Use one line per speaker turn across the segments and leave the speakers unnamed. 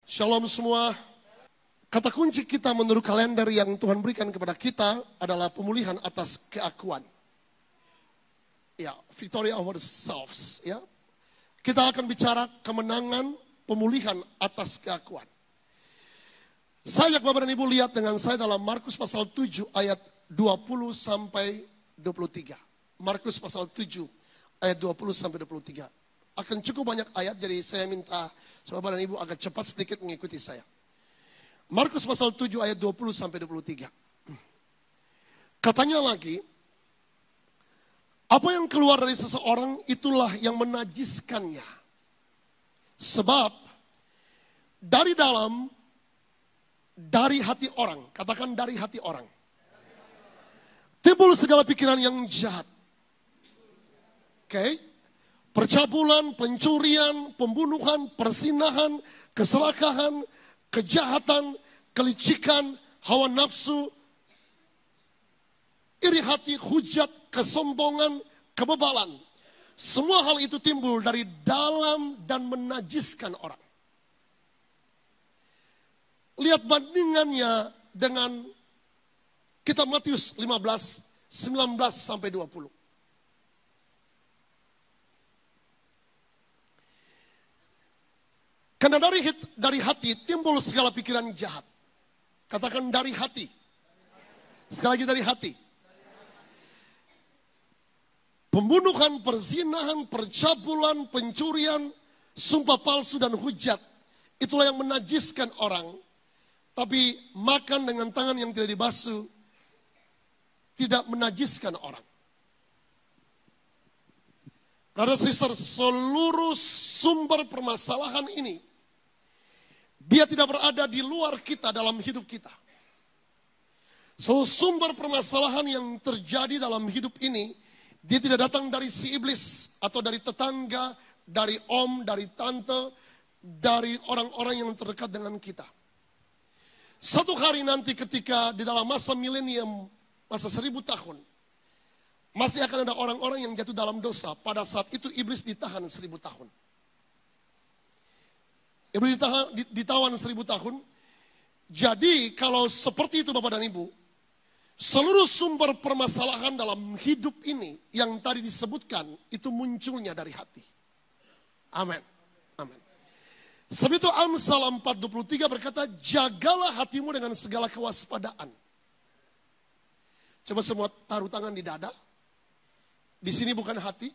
Shalom semua. Kata kunci kita menurut kalender yang Tuhan berikan kepada kita adalah pemulihan atas keakuan. Ya, victory over selves. Ya, kita akan bicara kemenangan pemulihan atas keakuan. Saya ajak Bapak dan Ibu lihat dengan saya dalam Markus pasal 7 ayat 20 sampai 23. Markus pasal 7 ayat 20 sampai 23. Akan cukup banyak ayat, jadi saya minta Bapak dan Ibu agak cepat sedikit mengikuti saya. Markus pasal 7 ayat 20 sampai 23. Katanya lagi, apa yang keluar dari seseorang itulah yang menajiskannya. Sebab dari dalam, dari hati orang, katakan dari hati orang, timbul segala pikiran yang jahat. Oke? Percabulan, pencurian, pembunuhan, persinahan, keserakahan, kejahatan, kelicikan, hawa nafsu, iri hati, hujat, kesombongan, kebebalan. Semua hal itu timbul dari dalam dan menajiskan orang. Lihat bandingannya dengan kitab Matius 15, 19 sampai 20. Karena dari hati timbul segala pikiran jahat. Katakan dari hati. Sekali lagi dari hati. Pembunuhan, perzinahan, percabulan, pencurian, sumpah palsu dan hujat. Itulah yang menajiskan orang. Tapi makan dengan tangan yang tidak dibasuh tidak menajiskan orang. Brother sister, seluruh sumber permasalahan ini dia tidak berada di luar kita dalam hidup kita. So, sumber permasalahan yang terjadi dalam hidup ini, dia tidak datang dari si iblis atau dari tetangga, dari om, dari tante, dari orang-orang yang terdekat dengan kita. Satu hari nanti ketika di dalam masa milenium, masa 1000 tahun, masih akan ada orang-orang yang jatuh dalam dosa. Pada saat itu iblis ditahan 1000 tahun. Iblis ditawan 1000 tahun. Jadi kalau seperti itu Bapak dan Ibu, seluruh sumber permasalahan dalam hidup ini yang tadi disebutkan itu munculnya dari hati. Amin. Amin. Sebab itu Amsal 4:23 berkata, jagalah hatimu dengan segala kewaspadaan. Coba semua taruh tangan di dada. Di sini bukan hati.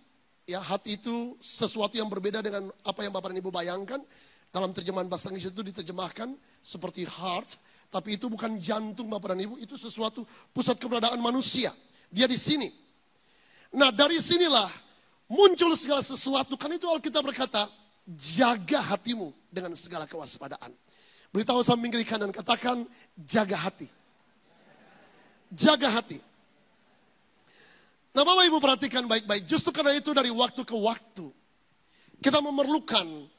Ya, hati itu sesuatu yang berbeda dengan apa yang Bapak dan Ibu bayangkan. Dalam terjemahan bahasa Inggris itu diterjemahkan seperti heart, tapi itu bukan jantung Bapak dan Ibu, itu sesuatu pusat keberadaan manusia. Dia di sini. Nah, dari sinilah muncul segala sesuatu. Kan itu Alkitab berkata, jaga hatimu dengan segala kewaspadaan. Beritahu samping kiri kanan, katakan jaga hati. Jaga hati. Nah, Bapak Ibu perhatikan baik-baik. Justru karena itu dari waktu ke waktu kita memerlukan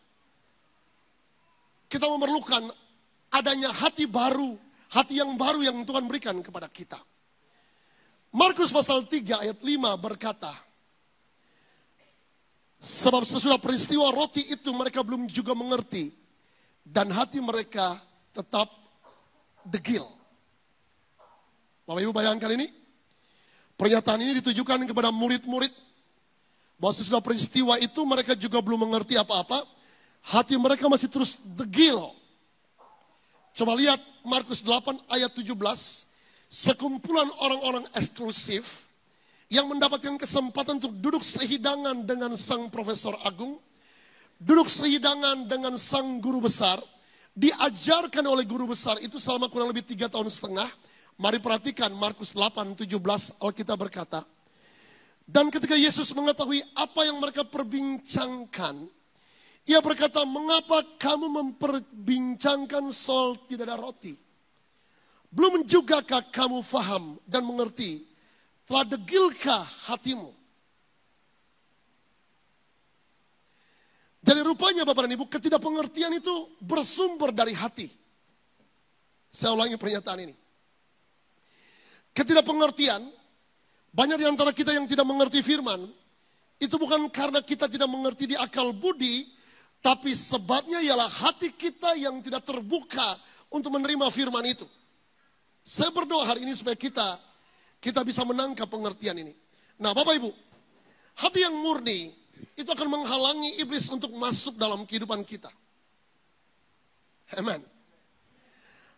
adanya hati baru, hati yang baru yang Tuhan berikan kepada kita. Markus pasal 3 ayat 5 berkata, sebab sesudah peristiwa roti itu mereka belum juga mengerti dan hati mereka tetap degil. Bapak Ibu bayangkan ini, pernyataan ini ditujukan kepada murid-murid bahwa sesudah peristiwa itu mereka juga belum mengerti apa-apa. Hati mereka masih terus degil. Coba lihat Markus 8 ayat 17. Sekumpulan orang-orang eksklusif yang mendapatkan kesempatan untuk duduk sehidangan dengan sang profesor agung. Duduk sehidangan dengan sang guru besar. Diajarkan oleh guru besar itu selama kurang lebih 3,5 tahun. Mari perhatikan Markus 8, 17 Alkitab berkata. Dan ketika Yesus mengetahui apa yang mereka perbincangkan, ia berkata, mengapa kamu memperbincangkan soal tidak ada roti? Belum jugakah kamu faham dan mengerti? Telah degilkah hatimu? Jadi rupanya Bapak dan Ibu, ketidakpengertian itu bersumber dari hati. Saya ulangi pernyataan ini. Ketidakpengertian, banyak di antara kita yang tidak mengerti firman, itu bukan karena kita tidak mengerti di akal budi, Tapi sebabnya ialah hati kita yang tidak terbuka untuk menerima firman itu. Saya berdoa hari ini supaya kita bisa menangkap pengertian ini. Nah, Bapak Ibu, hati yang murni itu akan menghalangi iblis untuk masuk dalam kehidupan kita. Amen.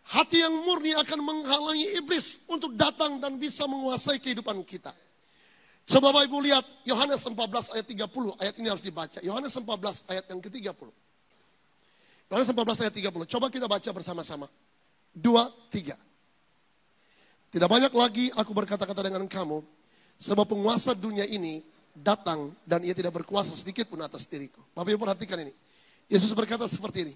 Hati yang murni akan menghalangi iblis untuk datang dan bisa menguasai kehidupan kita. Coba Bapak Ibu lihat Yohanes 14 ayat 30. Ayat ini harus dibaca. Yohanes 14 ayat yang ke-30. Yohanes 14 ayat 30. Coba kita baca bersama-sama. 2, 3. Tidak banyak lagi aku berkata-kata dengan kamu, sebab penguasa dunia ini datang dan ia tidak berkuasa sedikit pun atas diriku. Bapak Ibu perhatikan ini. Yesus berkata seperti ini.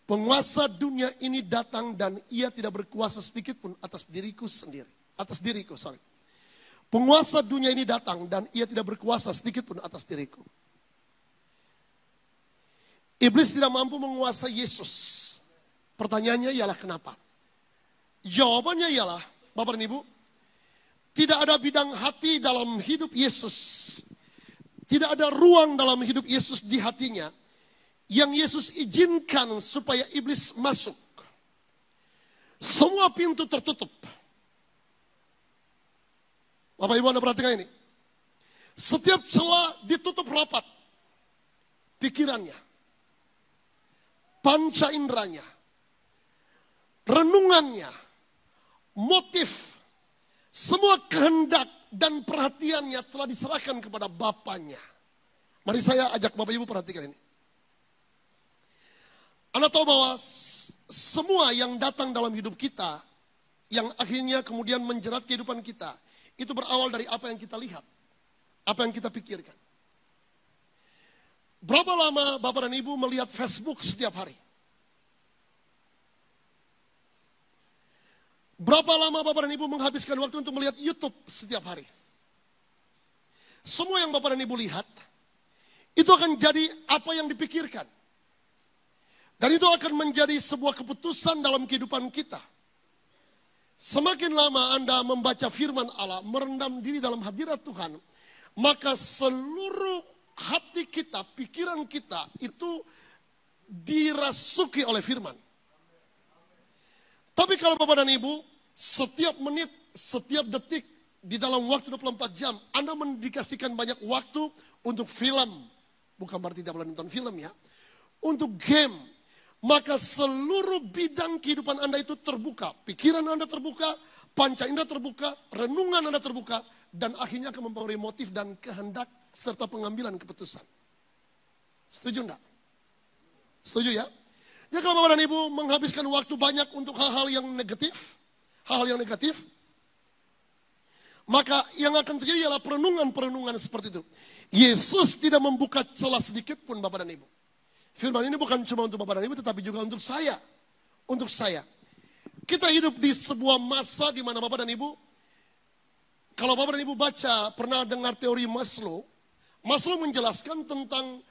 Penguasa dunia ini datang dan ia tidak berkuasa sedikit pun atas diriku sendiri. Atas diriku, sorry. Penguasa dunia ini datang dan ia tidak berkuasa sedikit pun atas diriku. Iblis tidak mampu menguasai Yesus. Pertanyaannya ialah kenapa? Jawabannya ialah, Bapak dan Ibu, tidak ada bidang hati dalam hidup Yesus. Tidak ada ruang dalam hidup Yesus di hatinya yang Yesus izinkan supaya iblis masuk. Semua pintu tertutup. Bapak Ibu Anda perhatikan ini. Setiap celah ditutup rapat. Pikirannya. Panca inderanya. Renungannya. Motif. Semua kehendak dan perhatiannya telah diserahkan kepada Bapaknya. Mari saya ajak Bapak Ibu perhatikan ini. Anda tahu bahwa semua yang datang dalam hidup kita, yang akhirnya kemudian menjerat kehidupan kita, itu berawal dari apa yang kita lihat, apa yang kita pikirkan. Berapa lama Bapak dan Ibu melihat Facebook setiap hari? Berapa lama Bapak dan Ibu menghabiskan waktu untuk melihat YouTube setiap hari? Semua yang Bapak dan Ibu lihat, itu akan jadi apa yang dipikirkan. Dan itu akan menjadi sebuah keputusan dalam kehidupan kita. Semakin lama Anda membaca firman Allah, merendam diri dalam hadirat Tuhan, maka seluruh hati kita, pikiran kita itu dirasuki oleh firman. Tapi kalau Bapak dan Ibu, setiap menit, setiap detik, di dalam waktu 24 jam, Anda mendedikasikan banyak waktu untuk film. Bukan berarti tidak boleh nonton film ya. Untuk game. Maka seluruh bidang kehidupan Anda itu terbuka. Pikiran Anda terbuka, panca indera terbuka, renungan Anda terbuka. Dan akhirnya akan mempengaruhi motif dan kehendak serta pengambilan keputusan. Setuju enggak? Setuju ya? Ya kalau Bapak dan Ibu menghabiskan waktu banyak untuk hal-hal yang negatif, maka yang akan terjadi adalah perenungan-perenungan seperti itu. Yesus tidak membuka celah sedikit pun Bapak dan Ibu. Firman ini bukan cuma untuk Bapak dan Ibu, tetapi juga untuk saya. Untuk saya. Kita hidup di sebuah masa di mana Bapak dan Ibu, kalau Bapak dan Ibu baca, pernah dengar teori Maslow. Maslow menjelaskan tentang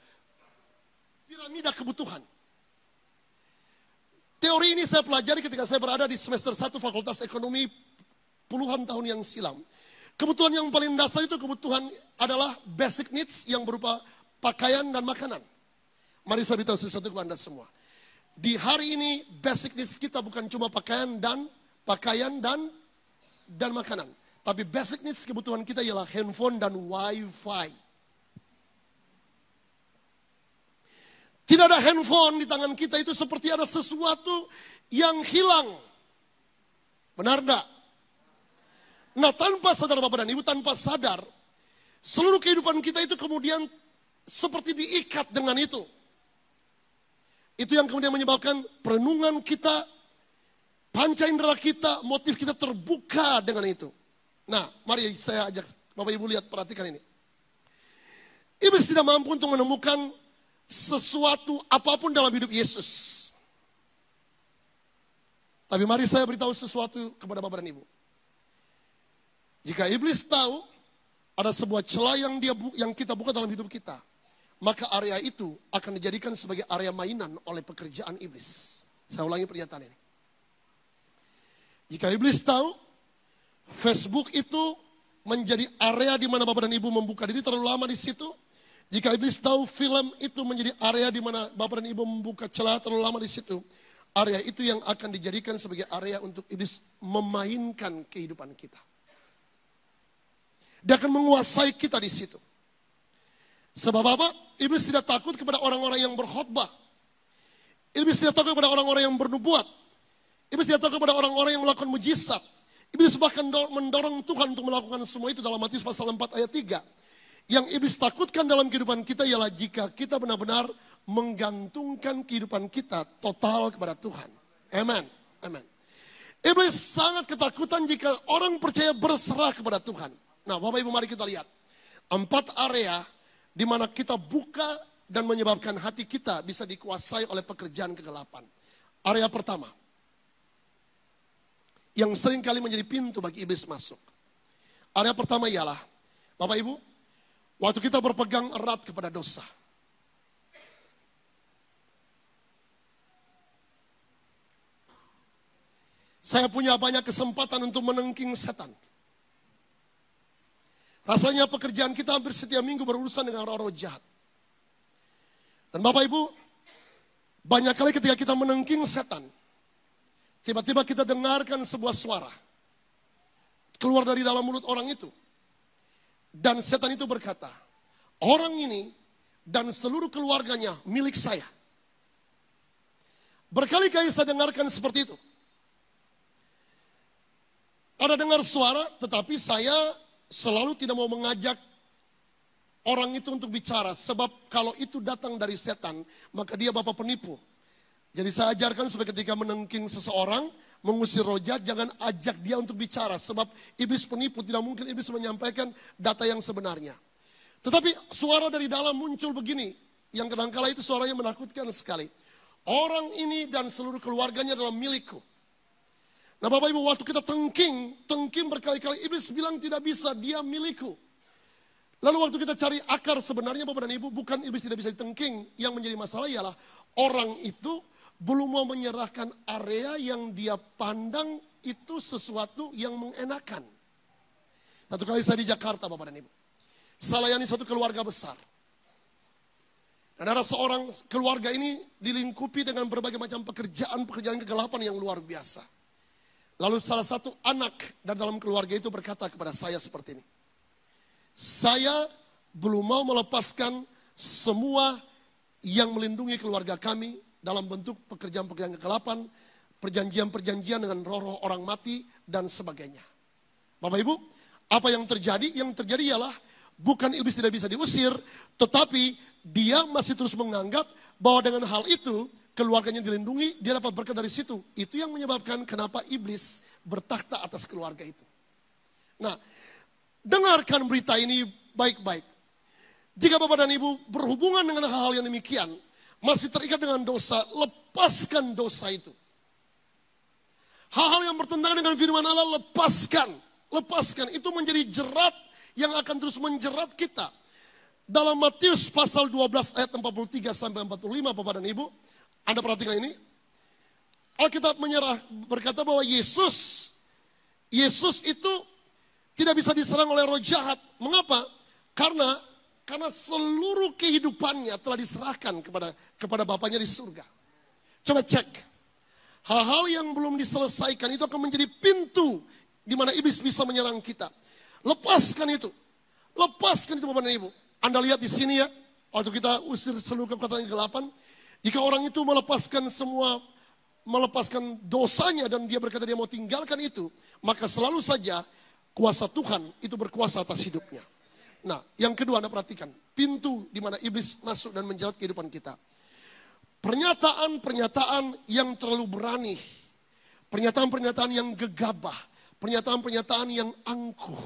piramida kebutuhan. Teori ini saya pelajari ketika saya berada di semester 1 Fakultas Ekonomi puluhan tahun yang silam. Kebutuhan yang paling dasar itu kebutuhan adalah basic needs yang berupa pakaian dan makanan. Mari saya beritahu sesuatu kepada Anda semua. Di hari ini basic needs kita bukan cuma pakaian dan makanan. Tapi basic needs kebutuhan kita ialah handphone dan wifi. Tidak ada handphone di tangan kita itu seperti ada sesuatu yang hilang. Benar enggak? Nah tanpa sadar Bapak dan Ibu, tanpa sadar, seluruh kehidupan kita itu kemudian seperti diikat dengan itu. Itu yang kemudian menyebabkan perenungan kita, panca indera kita, motif kita terbuka dengan itu. Nah, mari saya ajak Bapak Ibu lihat, perhatikan ini. Iblis tidak mampu untuk menemukan sesuatu apapun dalam hidup Yesus. Tapi mari saya beritahu sesuatu kepada Bapak dan Ibu. Jika iblis tahu ada sebuah celah yang kita buka dalam hidup kita, maka area itu akan dijadikan sebagai area mainan oleh pekerjaan iblis. Saya ulangi pernyataan ini. Jika iblis tahu Facebook itu menjadi area di mana Bapak dan Ibu membuka diri terlalu lama di situ, Jika iblis tahu film itu menjadi area di mana Bapak dan Ibu membuka celah terlalu lama di situ, area itu yang akan dijadikan sebagai area untuk iblis memainkan kehidupan kita. Dia akan menguasai kita di situ. Sebab apa? Iblis tidak takut kepada orang-orang yang berkhotbah. Iblis tidak takut kepada orang-orang yang bernubuat. Iblis tidak takut kepada orang-orang yang melakukan mujizat. Iblis bahkan mendorong Tuhan untuk melakukan semua itu dalam Matius pasal 4 ayat 3. Yang iblis takutkan dalam kehidupan kita ialah jika kita benar-benar menggantungkan kehidupan kita total kepada Tuhan. Amen. Amen. Iblis sangat ketakutan jika orang percaya berserah kepada Tuhan. Nah, Bapak Ibu, mari kita lihat 4 area di mana kita buka dan menyebabkan hati kita bisa dikuasai oleh pekerjaan kegelapan. Area pertama, yang sering kali menjadi pintu bagi iblis masuk. Area pertama ialah, Bapak Ibu, waktu kita berpegang erat kepada dosa. Saya punya banyak kesempatan untuk menengking setan. Rasanya pekerjaan kita hampir setiap minggu berurusan dengan roh-roh jahat. Dan Bapak Ibu, banyak kali ketika kita menengking setan, tiba-tiba kita dengarkan sebuah suara keluar dari dalam mulut orang itu. Dan setan itu berkata, orang ini dan seluruh keluarganya milik saya. Berkali-kali saya dengarkan seperti itu. Ada dengar suara, tetapi saya selalu tidak mau mengajak orang itu untuk bicara. Sebab kalau itu datang dari setan, maka dia bapa penipu. Jadi saya ajarkan supaya ketika menengking seseorang, mengusir roh jahat, jangan ajak dia untuk bicara. Sebab iblis penipu, tidak mungkin iblis menyampaikan data yang sebenarnya. Tetapi suara dari dalam muncul begini, yang kadangkala itu suaranya menakutkan sekali. Orang ini dan seluruh keluarganya adalah milikku. Nah Bapak Ibu, waktu kita tengking berkali-kali, iblis bilang tidak bisa, dia milikku. Lalu waktu kita cari akar sebenarnya Bapak dan Ibu, bukan iblis tidak bisa ditengking. Yang menjadi masalah ialah orang itu belum mau menyerahkan area yang dia pandang itu sesuatu yang mengenakan. Satu kali saya di Jakarta Bapak dan Ibu, saya layani satu keluarga besar. Dan ada seorang keluarga ini dilingkupi dengan berbagai macam pekerjaan kegelapan yang luar biasa. Lalu salah satu anak dari dalam keluarga itu berkata kepada saya seperti ini. Saya belum mau melepaskan semua yang melindungi keluarga kami dalam bentuk pekerjaan-pekerjaan kegelapan, perjanjian-perjanjian dengan roh-roh orang mati, dan sebagainya. Bapak Ibu, apa yang terjadi? Yang terjadi ialah bukan iblis tidak bisa diusir, tetapi dia masih terus menganggap bahwa dengan hal itu, keluarganya dilindungi, dia dapat berkat dari situ. Itu yang menyebabkan kenapa iblis bertakhta atas keluarga itu. Nah, dengarkan berita ini baik-baik. Jika Bapak dan Ibu berhubungan dengan hal-hal yang demikian, masih terikat dengan dosa, lepaskan dosa itu. Hal-hal yang bertentangan dengan firman Allah, lepaskan. Lepaskan, itu menjadi jerat yang akan terus menjerat kita. Dalam Matius pasal 12 ayat 43 sampai 45 Bapak dan Ibu, Anda perhatikan ini. Alkitab berkata bahwa Yesus itu tidak bisa diserang oleh roh jahat. Mengapa? Karena seluruh kehidupannya telah diserahkan kepada Bapaknya di surga. Coba cek. Hal-hal yang belum diselesaikan itu akan menjadi pintu di mana iblis bisa menyerang kita. Lepaskan itu. Lepaskan itu Bapak dan Ibu. Anda lihat di sini ya, waktu kita usir seluruh kekuatan kegelapan, jika orang itu melepaskan dosanya dan dia berkata dia mau tinggalkan itu, maka selalu saja kuasa Tuhan itu berkuasa atas hidupnya. Nah, yang kedua Anda perhatikan, pintu di mana iblis masuk dan menjerat kehidupan kita. Pernyataan-pernyataan yang terlalu berani, pernyataan-pernyataan yang gegabah, pernyataan-pernyataan yang angkuh,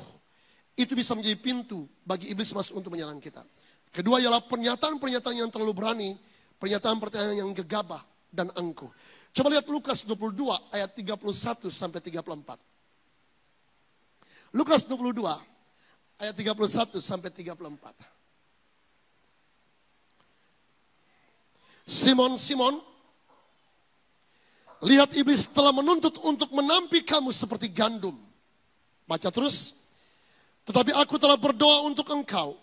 itu bisa menjadi pintu bagi iblis masuk untuk menyerang kita. Kedua ialah pernyataan-pernyataan yang terlalu berani, pernyataan-pernyataan yang gegabah dan angkuh. Coba lihat Lukas 22 ayat 31 sampai 34. Lukas 22 ayat 31 sampai 34. Simon, Simon, lihat iblis telah menuntut untuk menampi kamu seperti gandum. Baca terus. Tetapi aku telah berdoa untuk engkau,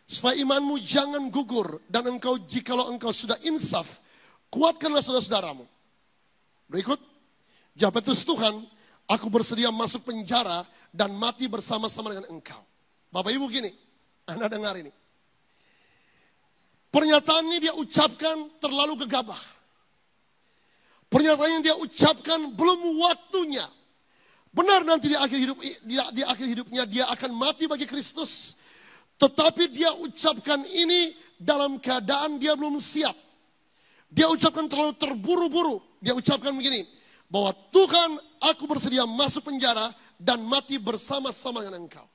supaya imanmu jangan gugur, dan jikalau engkau sudah insaf, kuatkanlah saudara-saudaramu. Berikut, jawab Petrus, Tuhan, aku bersedia masuk penjara dan mati bersama-sama dengan engkau. Bapak Ibu gini, Anda dengar ini. Pernyataan ini dia ucapkan terlalu gegabah. Pernyataan yang dia ucapkan belum waktunya. Benar nanti di akhir hidupnya dia akan mati bagi Kristus. Tetapi dia ucapkan ini dalam keadaan dia belum siap. Dia ucapkan terlalu terburu-buru. Dia ucapkan begini, bahwa Tuhan, aku bersedia masuk penjara dan mati bersama-sama dengan engkau.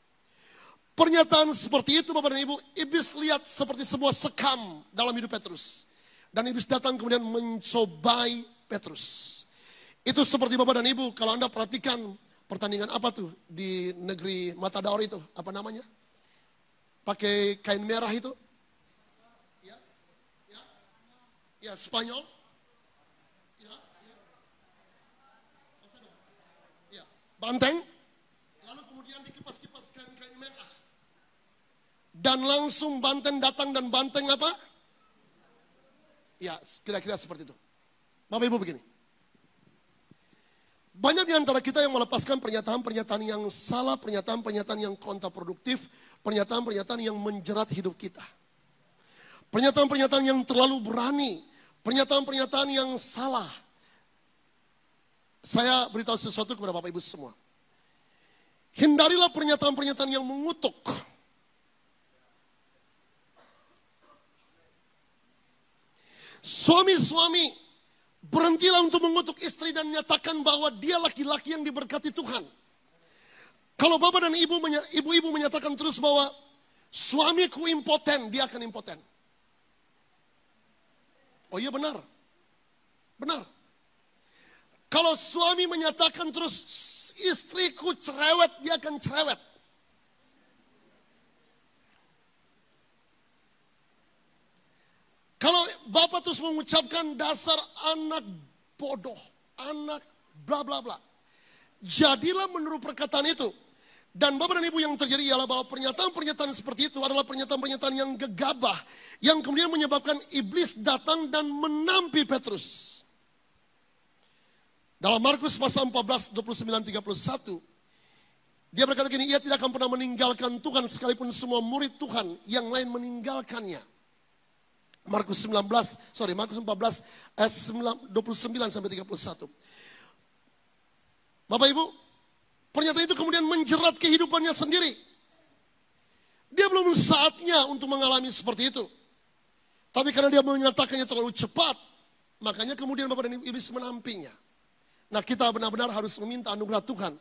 Pernyataan seperti itu Bapak dan Ibu, iblis lihat seperti sebuah sekam dalam hidup Petrus. Dan iblis datang kemudian mencobai Petrus. Itu seperti Bapak dan Ibu, kalau Anda perhatikan pertandingan apa tuh di negeri Matador itu, apa namanya? Pakai kain merah itu? Ya, Spanyol. Ya, banteng. Lalu kemudian dikipas-kipas kain merah. Dan langsung banteng datang, dan banteng apa? Ya, kira-kira seperti itu. Bapak Ibu begini. Banyak di antara kita yang melepaskan pernyataan-pernyataan yang salah, pernyataan-pernyataan yang kontraproduktif, pernyataan-pernyataan yang menjerat hidup kita. Pernyataan-pernyataan yang terlalu berani, pernyataan-pernyataan yang salah. Saya beritahu sesuatu kepada Bapak Ibu semua. Hindarilah pernyataan-pernyataan yang mengutuk. Suami-suami, berhentilah untuk mengutuk istri dan nyatakan bahwa dia laki-laki yang diberkati Tuhan. Kalau bapak dan ibu-ibu menyatakan terus bahwa suamiku impoten, dia akan impoten. Oh iya, benar. Benar. Kalau suami menyatakan terus istriku cerewet, dia akan cerewet. Kalau bapak terus mengucapkan dasar anak bodoh, anak bla bla bla. Jadilah menurut perkataan itu. Dan bapak dan ibu, yang terjadi ialah bahwa pernyataan-pernyataan seperti itu adalah pernyataan-pernyataan yang gegabah. Yang kemudian menyebabkan iblis datang dan menampi Petrus. Dalam Markus pasal 14, 29-31. Dia berkata gini, ia tidak akan pernah meninggalkan Tuhan sekalipun semua murid Tuhan yang lain meninggalkannya. Markus 14 ayat 29 sampai 31. Bapak Ibu, pernyataan itu kemudian menjerat kehidupannya sendiri. Dia belum saatnya untuk mengalami seperti itu. Tapi karena dia menyatakannya terlalu cepat, makanya kemudian Bapak dan Ibu iblis menampinya. Nah, kita benar-benar harus meminta anugerah Tuhan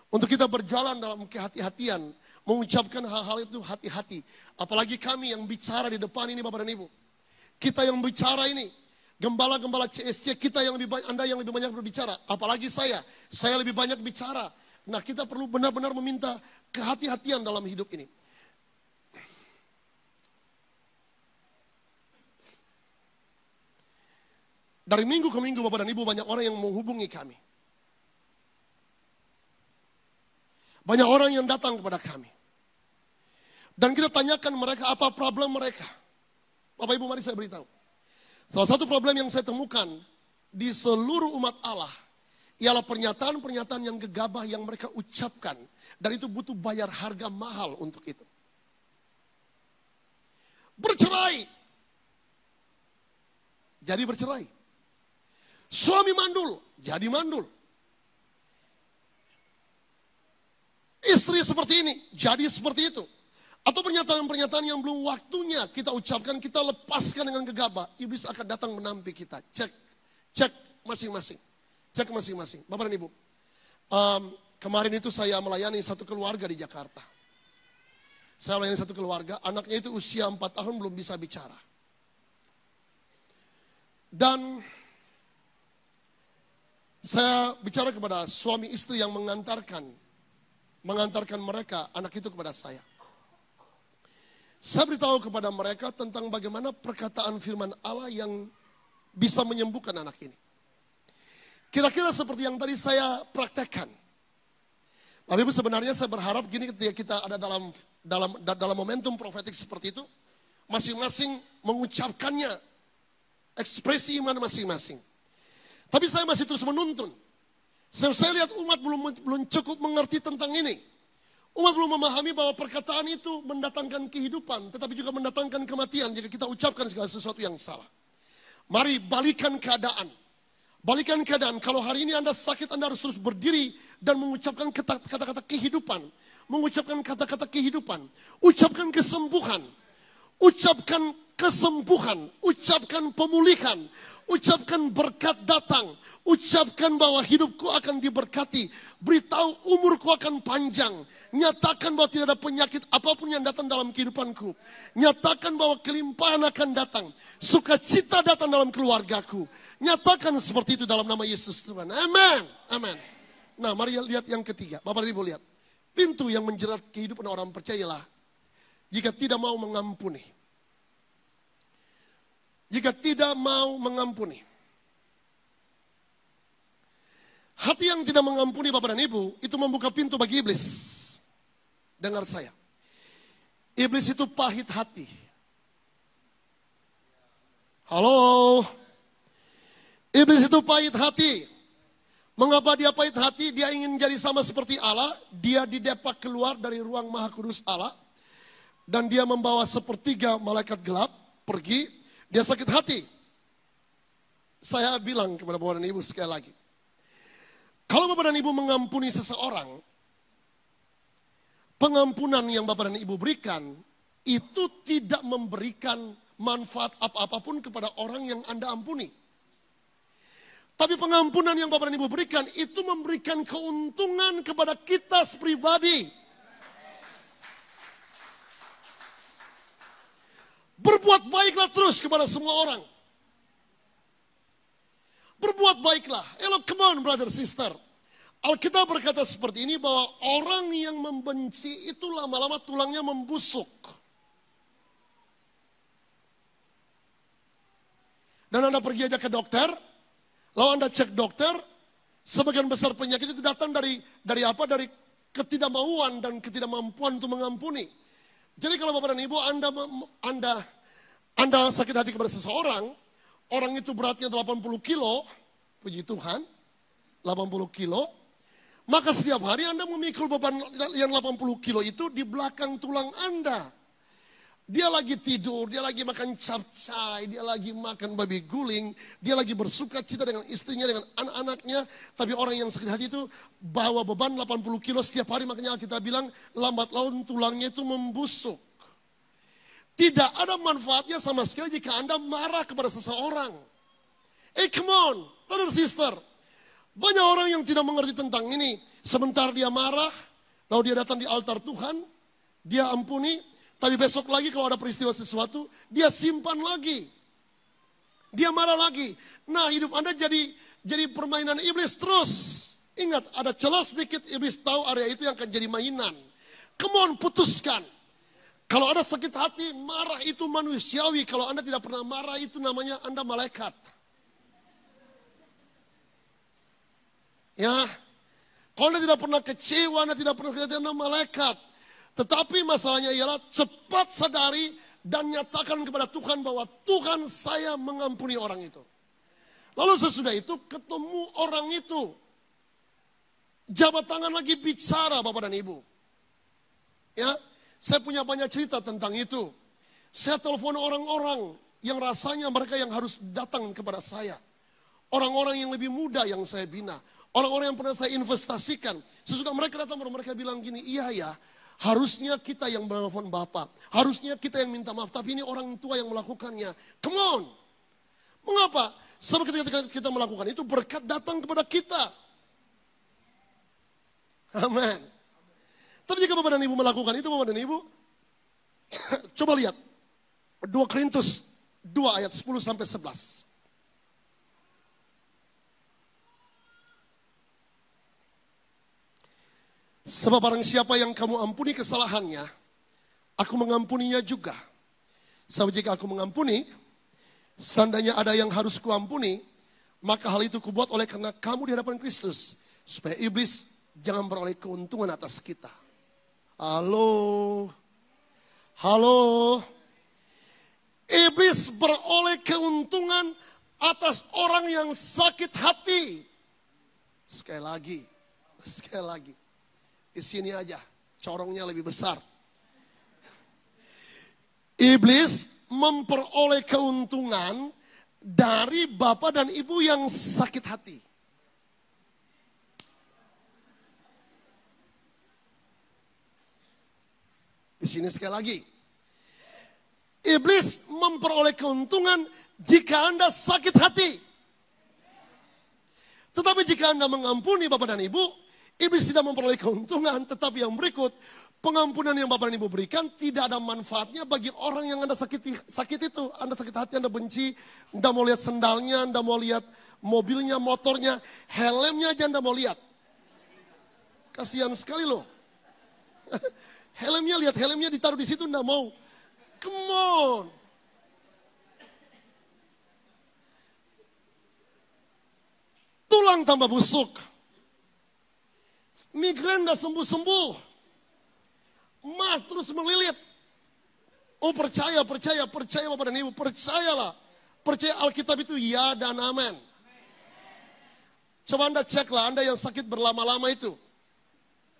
untuk kita berjalan dalam kehati-hatian, mengucapkan hal-hal itu hati-hati. Apalagi kami yang bicara di depan ini Bapak dan Ibu. Kita yang bicara ini, gembala-gembala CSC, kita yang Anda yang lebih banyak berbicara. Apalagi saya lebih banyak bicara. Nah, kita perlu benar-benar meminta kehati-hatian dalam hidup ini. Dari minggu ke minggu Bapak dan Ibu banyak orang yang menghubungi kami. Banyak orang yang datang kepada kami. Dan kita tanyakan mereka apa problem mereka. Bapak Ibu, mari saya beritahu. Salah satu problem yang saya temukan di seluruh umat Allah ialah pernyataan-pernyataan yang gegabah yang mereka ucapkan. Dan itu butuh bayar harga mahal untuk itu. Bercerai. Jadi bercerai. Suami mandul. Jadi mandul. Istri seperti ini. Jadi seperti itu. Atau pernyataan-pernyataan yang belum waktunya kita ucapkan, kita lepaskan dengan gegabah. Iblis akan datang menampi kita. Cek masing-masing. Cek masing-masing. Bapak dan Ibu, kemarin itu saya melayani satu keluarga di Jakarta. Saya melayani satu keluarga, anaknya itu usia 4 tahun belum bisa bicara. Dan saya bicara kepada suami istri yang mengantarkan mereka, anak itu kepada saya. Saya beritahu kepada mereka tentang bagaimana perkataan firman Allah yang bisa menyembuhkan anak ini. Kira-kira seperti yang tadi saya praktekkan. Bapak Ibu, sebenarnya saya berharap gini, ketika kita ada dalam momentum profetik seperti itu, masing-masing mengucapkannya, ekspresi iman masing-masing. Tapi saya masih terus menuntun. Saya lihat umat belum cukup mengerti tentang ini. Umat belum memahami bahwa perkataan itu mendatangkan kehidupan, tetapi juga mendatangkan kematian jika kita ucapkan segala sesuatu yang salah. Mari balikan keadaan. Balikan keadaan. Kalau hari ini Anda sakit, Anda harus terus berdiri dan mengucapkan kata-kata kehidupan. Mengucapkan kata-kata kehidupan. Ucapkan kesembuhan. Ucapkan kesembuhan. Ucapkan pemulihan. Ucapkan berkat datang. Ucapkan bahwa hidupku akan diberkati. Beritahu umurku akan panjang. Nyatakan bahwa tidak ada penyakit apapun yang datang dalam kehidupanku. Nyatakan bahwa kelimpahan akan datang. Sukacita datang dalam keluargaku. Nyatakan seperti itu dalam nama Yesus Tuhan. Amin. Amin. Nah, mari lihat yang ketiga. Bapak Ibu lihat. Pintu yang menjerat kehidupan orang percayalah. Jika tidak mau mengampuni. Jika tidak mau mengampuni. Hati yang tidak mengampuni Bapak dan Ibu, itu membuka pintu bagi iblis. Dengar saya. Iblis itu pahit hati. Halo. Iblis itu pahit hati. Mengapa dia pahit hati? Dia ingin jadi sama seperti Allah. Dia didepak keluar dari ruang Maha Kudus Allah. Dan dia membawa sepertiga malaikat gelap pergi. Dia sakit hati. Saya bilang kepada Bapak dan Ibu sekali lagi. Kalau Bapak dan Ibu mengampuni seseorang, pengampunan yang Bapak dan Ibu berikan, itu tidak memberikan manfaat apa-apapun kepada orang yang Anda ampuni. Tapi pengampunan yang Bapak dan Ibu berikan, itu memberikan keuntungan kepada kita pribadi. Berbuat baiklah terus kepada semua orang. Berbuat baiklah. Come on brother, sister. Alkitab berkata seperti ini bahwa orang yang membenci itu lama-lama tulangnya membusuk. Dan Anda pergi aja ke dokter, lalu Anda cek dokter, sebagian besar penyakit itu datang dari apa? Dari ketidakmauan dan ketidakmampuan untuk mengampuni. Jadi kalau Bapak dan Ibu Anda sakit hati kepada seseorang, orang itu beratnya 80 kilo, puji Tuhan, 80 kilo, maka setiap hari Anda memikul beban yang 80 kilo itu di belakang tulang Anda. Dia lagi tidur, dia lagi makan capcay, dia lagi makan babi guling, dia lagi bersuka cita dengan istrinya, dengan anak-anaknya. Tapi orang yang sakit hati itu bawa beban 80 kilo setiap hari, makanya kita bilang lambat laun tulangnya itu membusuk. Tidak ada manfaatnya sama sekali jika Anda marah kepada seseorang. Come on, brother sister. Banyak orang yang tidak mengerti tentang ini. Sebentar dia marah, lalu dia datang di altar Tuhan, dia ampuni. Tapi besok lagi kalau ada peristiwa sesuatu, dia simpan lagi. Dia marah lagi. Nah, hidup Anda jadi permainan iblis terus. Ingat, ada celah sedikit, iblis tahu area itu yang akan jadi mainan. Come on, putuskan. Kalau ada sakit hati, marah itu manusiawi. Kalau Anda tidak pernah marah, itu namanya Anda malaikat. Ya, kalau Anda tidak pernah kecewa, Anda tidak pernah kecewa, Anda malaikat. Tetapi masalahnya ialah cepat sadari dan nyatakan kepada Tuhan bahwa Tuhan, saya mengampuni orang itu. Lalu sesudah itu ketemu orang itu. Jabat tangan lagi bicara Bapak dan Ibu. Ya, saya punya banyak cerita tentang itu. Saya telepon orang-orang yang rasanya mereka yang harus datang kepada saya. Orang-orang yang lebih muda yang saya bina. Orang-orang yang pernah saya investasikan. Sesudah mereka datang, mereka bilang gini, iya ya, harusnya kita yang menelpon Bapak. Harusnya kita yang minta maaf. Tapi ini orang tua yang melakukannya. Come on. Mengapa? Sebab ketika kita melakukan itu, berkat datang kepada kita. Amin. Tapi jika Bapak dan Ibu melakukan itu, Bapak dan Ibu, coba lihat. 2 Korintus 2 ayat 10 sampai 11. Sebab barang siapa yang kamu ampuni kesalahannya, aku mengampuninya juga. Sebab jika aku mengampuni, seandainya ada yang harus kuampuni, maka hal itu kubuat oleh karena kamu di hadapan Kristus, supaya iblis jangan beroleh keuntungan atas kita. Halo. Halo. Iblis beroleh keuntungan atas orang yang sakit hati. Sekali lagi. Di sini aja, corongnya lebih besar. Iblis memperoleh keuntungan dari bapak dan ibu yang sakit hati. Di sini sekali lagi. Iblis memperoleh keuntungan jika Anda sakit hati. Tetapi jika Anda mengampuni bapak dan ibu, iblis tidak memperoleh keuntungan. Tetapi yang berikut, pengampunan yang bapak dan ibu berikan tidak ada manfaatnya bagi orang yang Anda sakit itu. Anda sakit hati, Anda benci, Anda mau lihat sendalnya, Anda mau lihat mobilnya, motornya, helmnya aja Anda mau lihat. Kasihan sekali loh. Helmnya, lihat helmnya ditaruh di situ, Anda mau. Come on. Tulang tambah busuk. Migrain gak sembuh-sembuh. Mah terus melilit. Oh percaya Bapak dan Ibu, percayalah. Percaya Alkitab itu ya dan amin. Coba Anda ceklah, Anda yang sakit berlama-lama itu.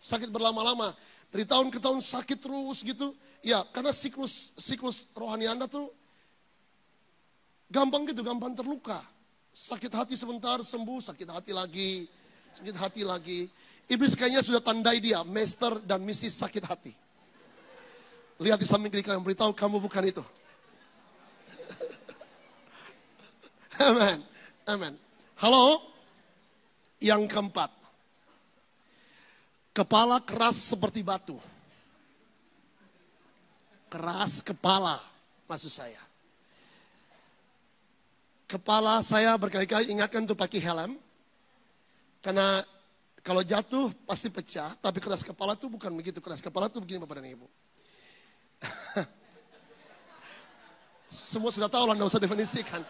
Sakit berlama-lama. Dari tahun ke tahun sakit terus gitu. Ya karena siklus rohani Anda tuh gampang gitu, gampang terluka. Sakit hati sebentar sembuh, sakit hati lagi. Iblis kayaknya sudah tandai dia, Master dan Mrs. sakit hati. Lihat di samping kiri kalian, beritahu kamu bukan itu. Amen. Halo. Yang keempat. Kepala keras seperti batu. Keras kepala, maksud saya. Kepala saya berkali-kali ingatkan untuk pakai helm. Karena kalau jatuh pasti pecah, tapi keras kepala itu bukan begitu. Keras kepala itu begini Bapak dan Ibu. Semua sudah tahu lah, tidak usah definisikan.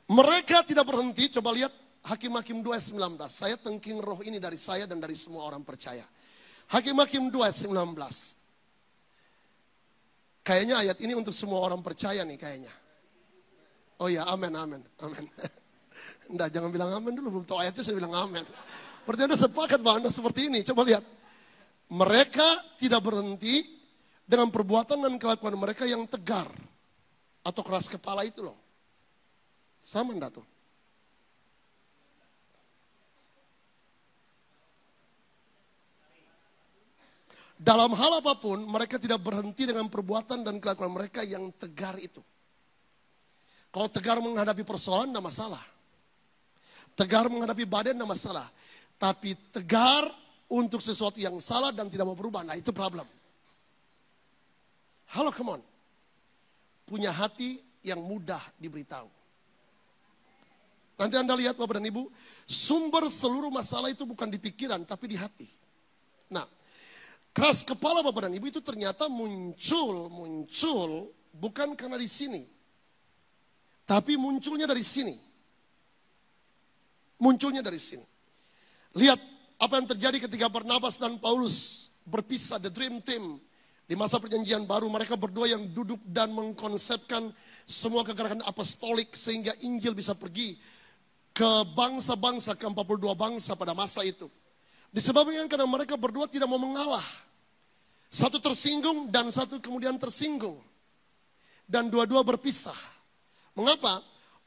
Mereka tidak berhenti, coba lihat Hakim-Hakim 2 ayat 19. Saya tengking roh ini dari saya dan dari semua orang percaya. Hakim-Hakim 2 ayat 19. Kayaknya ayat ini untuk semua orang percaya nih kayaknya. Oh ya, amin. Enggak, jangan bilang amin dulu, belum tahu ayatnya saya bilang amin. Berarti Anda sepakat bahwa Anda seperti ini. Coba lihat. Mereka tidak berhenti dengan perbuatan dan kelakuan mereka yang tegar. Atau keras kepala itu loh. Sama enggak tuh? Dalam hal apapun, mereka tidak berhenti dengan perbuatan dan kelakuan mereka yang tegar itu. Kalau tegar menghadapi persoalan, tidak masalah. Tegar menghadapi badai, tidak masalah. Tapi tegar untuk sesuatu yang salah dan tidak mau berubah, nah itu problem. Halo, come on. Punya hati yang mudah diberitahu. Nanti Anda lihat Bapak dan Ibu, sumber seluruh masalah itu bukan di pikiran, tapi di hati. Nah, keras kepala Bapak dan Ibu itu ternyata muncul bukan karena di sini. Tapi munculnya dari sini. Lihat apa yang terjadi ketika Barnabas dan Paulus berpisah, the dream team. Di masa perjanjian baru mereka berdua yang duduk dan mengkonsepkan semua kegerakan apostolik sehingga Injil bisa pergi ke bangsa-bangsa, ke 42 bangsa pada masa itu. Disebabkan karena mereka berdua tidak mau mengalah. Satu tersinggung dan satu kemudian tersinggung. Dan dua-dua berpisah. Mengapa?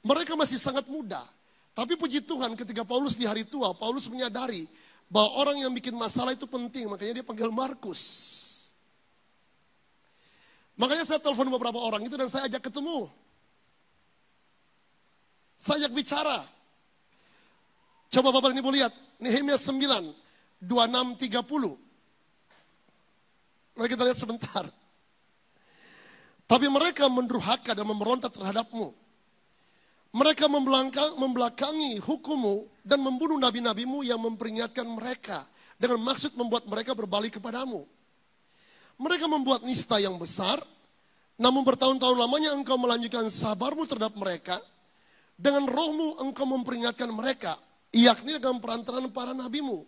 Mereka masih sangat muda. Tapi puji Tuhan ketika Paulus di hari tua, Paulus menyadari bahwa orang yang bikin masalah itu penting. Makanya dia panggil Markus. Makanya saya telepon beberapa orang itu dan saya ajak ketemu. Saya ajak bicara. Coba Bapak dan Ibu lihat. Nehemia 9, 26, 30. Mari kita lihat sebentar. Tapi mereka mendurhaka dan memberontak terhadapmu. Mereka membelakangi hukummu dan membunuh nabi-nabimu yang memperingatkan mereka. Dengan maksud membuat mereka berbalik kepadamu. Mereka membuat nista yang besar. Namun bertahun-tahun lamanya engkau melanjutkan sabarmu terhadap mereka. Dengan rohmu engkau memperingatkan mereka. Yakni dengan perantaraan para nabimu.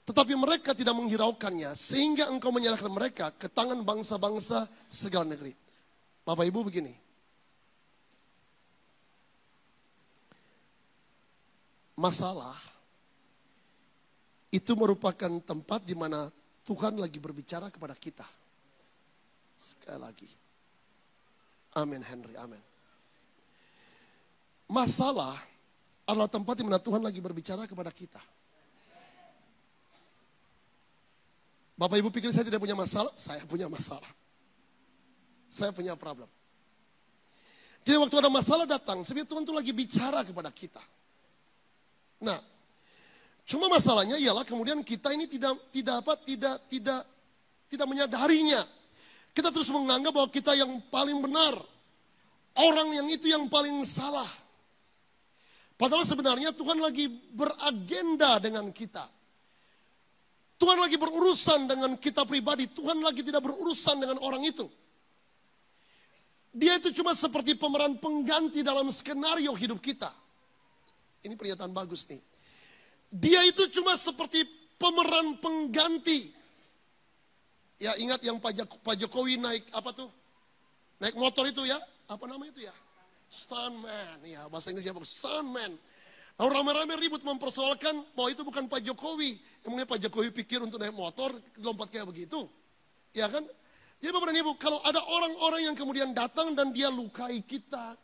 Tetapi mereka tidak menghiraukannya, sehingga engkau menyerahkan mereka ke tangan bangsa-bangsa segala negeri. Bapak Ibu begini. Masalah itu merupakan tempat di mana Tuhan lagi berbicara kepada kita. Sekali lagi. Amin Henry, amin. Masalah adalah tempat di mana Tuhan lagi berbicara kepada kita. Bapak Ibu pikir saya tidak punya masalah? Saya punya masalah. Saya punya problem. Jadi waktu ada masalah datang, sebenarnya Tuhan tuh lagi bicara kepada kita. Nah, cuma masalahnya ialah kemudian kita ini tidak menyadarinya. Kita terus menganggap bahwa kita yang paling benar. Orang yang itu yang paling salah. Padahal sebenarnya Tuhan lagi beragenda dengan kita. Tuhan lagi berurusan dengan kita pribadi. Tuhan lagi tidak berurusan dengan orang itu. Dia itu cuma seperti pemeran pengganti dalam skenario hidup kita. Ini pernyataan bagus nih. Dia itu cuma seperti pemeran pengganti. Ya ingat yang Pak Jokowi naik apa tuh? Naik motor itu ya. Apa nama itu ya? Stuntman. Ya bahasa Inggrisnya stuntman. Lalu rame-rame ribut mempersoalkan bahwa itu bukan Pak Jokowi. Emangnya Pak Jokowi pikir untuk naik motor lompat kayak begitu? Ya kan? Jadi Bapak dan Ibu, kalau ada orang-orang yang kemudian datang dan dia lukai kita.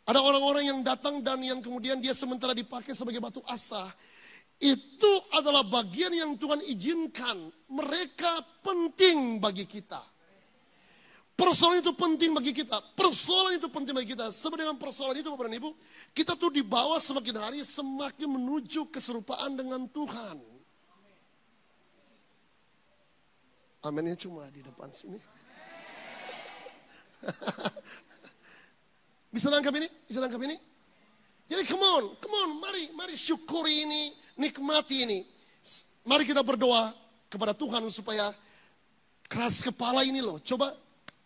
Ada orang-orang yang datang dan yang kemudian dia sementara dipakai sebagai batu asa. Itu adalah bagian yang Tuhan izinkan. Mereka penting bagi kita. Persoalan itu penting bagi kita. Persoalan itu penting bagi kita. Sebenarnya dengan persoalan itu Bapak dan Ibu, kita tuh dibawa semakin hari semakin menuju keserupaan dengan Tuhan. Aminnya cuma di depan sini. Bisa nangkap ini? Bisa nangkap ini? Jadi come on, mari syukuri ini, nikmati ini. Mari kita berdoa kepada Tuhan supaya keras kepala ini loh. Coba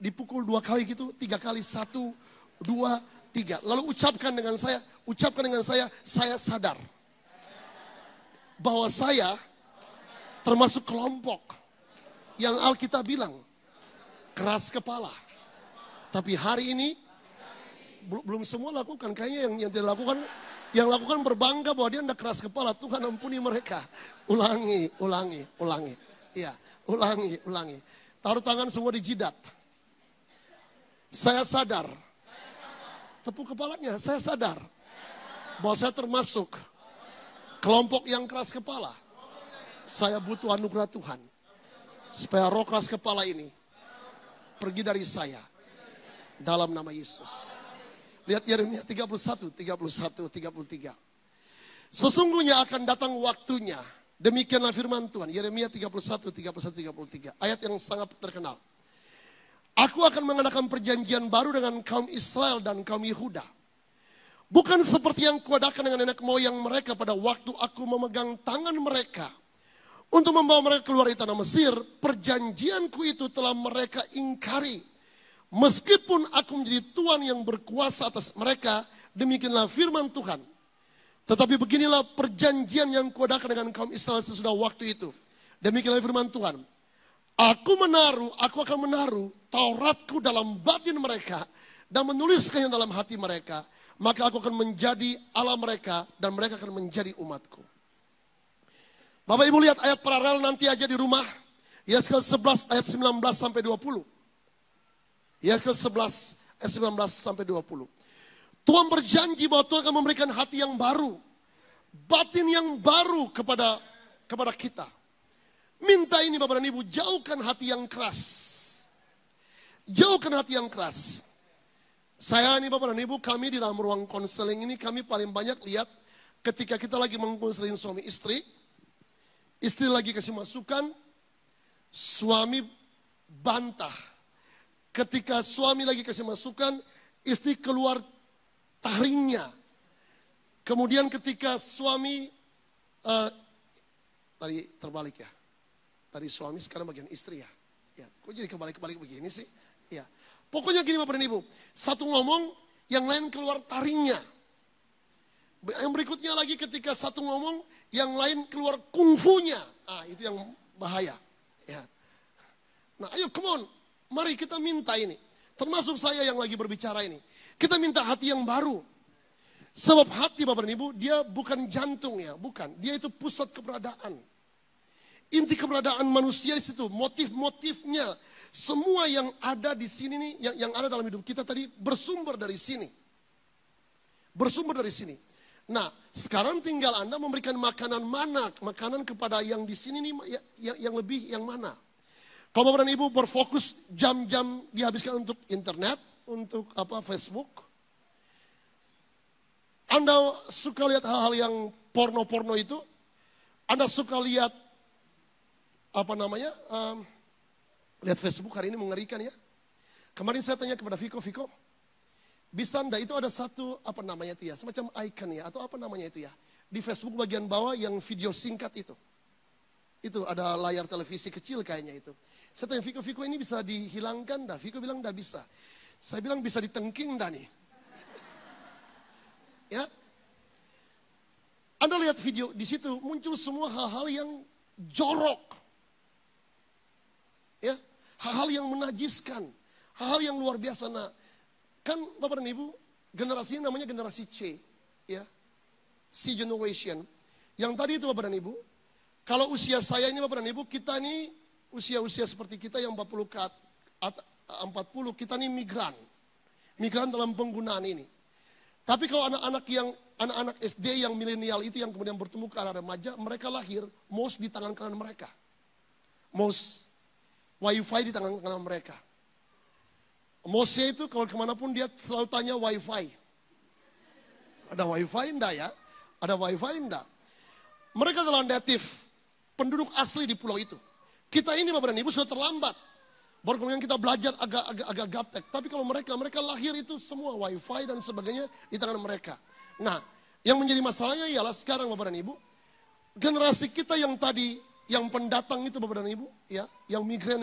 dipukul 2 kali gitu, 3 kali, 1, 2, 3. Lalu ucapkan dengan saya sadar. Bahwa saya termasuk kelompok yang Alkitab bilang keras kepala. Tapi hari ini belum semua lakukan. Kayaknya yang tidak lakukan, yang lakukan berbangga bahwa dia tidak keras kepala. Tuhan ampuni mereka. Ulangi. Iya, ulangi. Taruh tangan semua di jidat. Saya sadar. Tepuk kepalanya, saya sadar. Bahwa saya termasuk kelompok yang keras kepala. Saya butuh anugerah Tuhan. Supaya roh keras kepala ini pergi dari saya. Dalam nama Yesus. Lihat Yeremia 31, 33. Sesungguhnya akan datang waktunya. Demikianlah firman Tuhan. Yeremia 31, 33. Ayat yang sangat terkenal. Aku akan mengadakan perjanjian baru dengan kaum Israel dan kaum Yehuda. Bukan seperti yang kuadakan dengan nenek moyang mereka pada waktu aku memegang tangan mereka. Untuk membawa mereka keluar dari tanah Mesir. Perjanjianku itu telah mereka ingkari. Meskipun aku menjadi Tuhan yang berkuasa atas mereka. Demikianlah firman Tuhan. Tetapi beginilah perjanjian yang kuadakan dengan kaum Israel sesudah waktu itu. Demikianlah firman Tuhan. Aku akan menaruh Tauratku dalam batin mereka. Dan menuliskannya dalam hati mereka. Maka aku akan menjadi Allah mereka. Dan mereka akan menjadi umatku. Bapak Ibu lihat ayat paralel nanti aja di rumah. Yeskiel 11 ayat 19 sampai 20. Yeskiel 11 ayat 19 sampai 20. Tuhan berjanji bahwa Tuhan akan memberikan hati yang baru. Batin yang baru kepada kita. Minta ini Bapak dan Ibu, jauhkan hati yang keras. Jauhkan hati yang keras. Saya ini Bapak dan Ibu, kami di dalam ruang konseling ini kami paling banyak lihat ketika kita lagi mengkonseling suami istri. Istri lagi kasih masukan, suami bantah. Ketika suami lagi kasih masukan, istri keluar taringnya. Kemudian ketika suami, tadi terbalik ya. Tadi suami, sekarang bagian istri ya. Ya, kok jadi kebalik-balik begini sih? Ya. Pokoknya gini Bapak dan Ibu, satu ngomong, yang lain keluar taringnya. Yang berikutnya lagi ketika satu ngomong, yang lain keluar kungfunya. Itu yang bahaya. Ya. Nah ayo come on, mari kita minta ini. Termasuk saya yang lagi berbicara ini. Kita minta hati yang baru. Sebab hati Bapak dan Ibu, dia bukan jantung ya, bukan. Dia itu pusat keberadaan. Inti keberadaan manusia di situ, motif-motifnya. Semua yang ada di sini nih, yang ada dalam hidup kita tadi bersumber dari sini. Bersumber dari sini. Nah, sekarang tinggal Anda memberikan makanan mana, makanan kepada yang di sini nih, yang lebih yang mana. Kalau Bapak dan Ibu berfokus jam-jam dihabiskan untuk internet, untuk Facebook. Anda suka lihat hal-hal yang porno-porno itu. Anda suka lihat lihat Facebook hari ini mengerikan ya. Kemarin saya tanya kepada Viko, bisa enggak itu ada satu itu ya, semacam icon ya, atau itu ya. Di Facebook bagian bawah yang video singkat itu. Itu ada layar televisi kecil kayaknya itu. Saya tanya Viko ini bisa dihilangkan dah? Viko bilang enggak bisa. Saya bilang bisa ditengking dah nih. Ya. Anda lihat video di situ muncul semua hal-hal yang jorok. Ya, hal-hal yang menajiskan, hal-hal yang luar biasa. Nah, kan Bapak dan Ibu, generasi ini namanya generasi C, ya, C generation. Yang tadi itu Bapak dan Ibu, kalau usia saya ini Bapak dan Ibu, kita ini usia-usia seperti kita yang 40 kita ini migran dalam penggunaan ini. Tapi kalau anak-anak SD yang milenial itu yang kemudian bertumbuh ke arah remaja, mereka lahir mouse di tangan kanan mereka, mouse. Wi-Fi di tangan kanan mereka. Mose itu kalau kemanapun dia selalu tanya Wi-Fi. Ada Wi-Fi enggak ya? Ada Wi-Fi enggak? Mereka adalah native, penduduk asli di pulau itu. Kita ini Bapak dan Ibu sudah terlambat. Baru kemudian kita belajar agak gaptek. Tapi kalau mereka lahir itu semua Wi-Fi dan sebagainya di tangan mereka. Nah, yang menjadi masalahnya ialah sekarang Bapak dan Ibu, generasi kita yang tadi, yang pendatang itu Bapak dan Ibu, ya, yang migran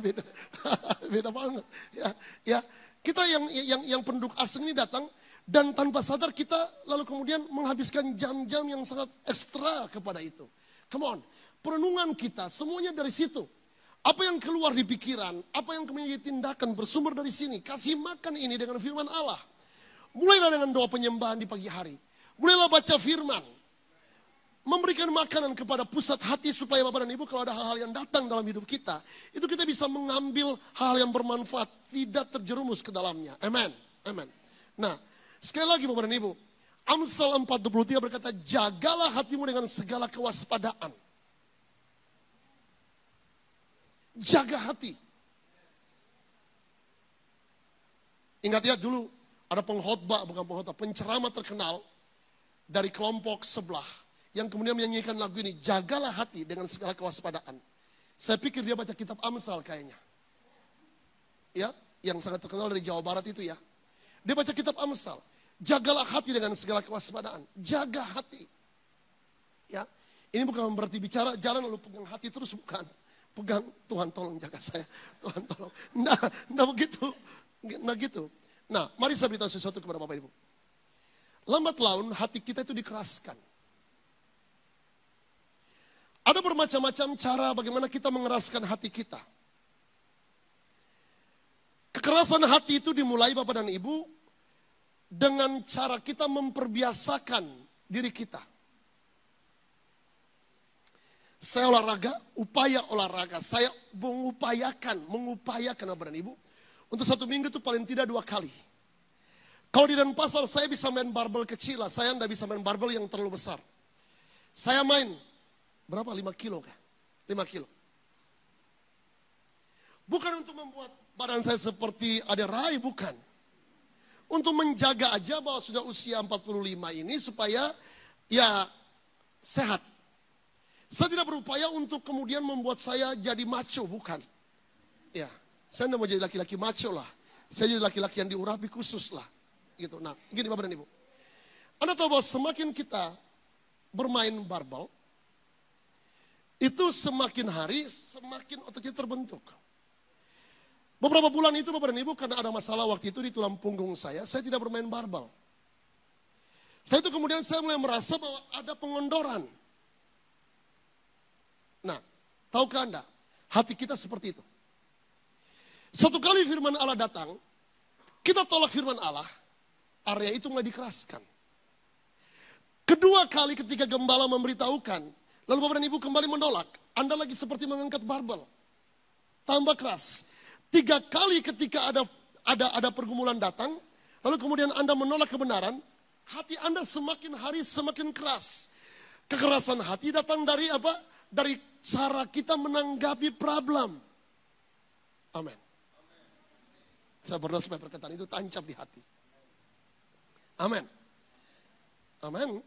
beda, beda banget, ya, kita yang penduduk asing ini datang dan tanpa sadar kita lalu kemudian menghabiskan jam-jam yang sangat ekstra kepada itu. Come on, perenungan kita semuanya dari situ. Apa yang keluar di pikiran, apa yang kemudian ditindakan bersumber dari sini. Kasih makan ini dengan firman Allah. Mulailah dengan doa penyembahan di pagi hari. Mulailah baca firman. Memberikan makanan kepada pusat hati supaya Bapak dan Ibu kalau ada hal-hal yang datang dalam hidup kita, itu kita bisa mengambil hal yang bermanfaat, tidak terjerumus ke dalamnya. Amen. Amen. Nah, sekali lagi Bapak dan Ibu, Amsal 4:23 berkata, jagalah hatimu dengan segala kewaspadaan. Jaga hati. Ingat ya dulu ada penceramah terkenal dari kelompok sebelah yang kemudian menyanyikan lagu ini, jagalah hati dengan segala kewaspadaan. Saya pikir dia baca kitab Amsal kayaknya. Ya, yang sangat terkenal dari Jawa Barat itu ya. Dia baca kitab Amsal. Jagalah hati dengan segala kewaspadaan. Jaga hati. Ya, ini bukan berarti bicara jalan lalu pegang hati terus, bukan. Pegang, Tuhan tolong jaga saya. Tuhan tolong. Nah begitu. Nah gitu. Nah, mari saya beritahu sesuatu kepada Bapak Ibu. Lambat laun hati kita itu dikeraskan. Ada bermacam-macam cara bagaimana kita mengeraskan hati kita. Kekerasan hati itu dimulai Bapak dan Ibu dengan cara kita memperbiasakan diri kita. Saya olahraga, upaya olahraga. Saya mengupayakan Bapak dan Ibu. Untuk 1 minggu itu paling tidak 2 kali. Kalau di Denpasar saya bisa main barbel kecil lah. Saya tidak bisa main barbel yang terlalu besar. Saya main berapa? 5 kilo kah? 5 kilo. Bukan untuk membuat badan saya seperti ada rai, bukan. Untuk menjaga aja bahwa sudah usia 45 ini supaya ya sehat. Saya tidak berupaya untuk kemudian membuat saya jadi macho, bukan. Ya, saya tidak mau jadi laki-laki macho lah. Saya jadi laki-laki yang diurapi khusus lah. Gitu. Nah, gini Bapak dan Ibu. Anda tahu bahwa semakin kita bermain barbel, itu semakin hari semakin otot kita terbentuk. Beberapa bulan itu Bapak dan Ibu, karena ada masalah waktu itu di tulang punggung saya tidak bermain barbel. Saya itu kemudian saya mulai merasa bahwa ada pengondoran. Nah, tahukah Anda, hati kita seperti itu. Satu kali firman Allah datang, kita tolak firman Allah, area itu mulai dikeraskan. Kedua kali ketika gembala memberitahukan, lalu Bapak dan Ibu kembali menolak, Anda lagi seperti mengangkat barbel. Tambah keras. 3 kali ketika ada pergumulan datang, lalu kemudian Anda menolak kebenaran, hati Anda semakin hari semakin keras. Kekerasan hati datang dari apa? Dari cara kita menanggapi problem. Amin. Saya berdoa supaya perkataan itu tancap di hati. Amin. Amin.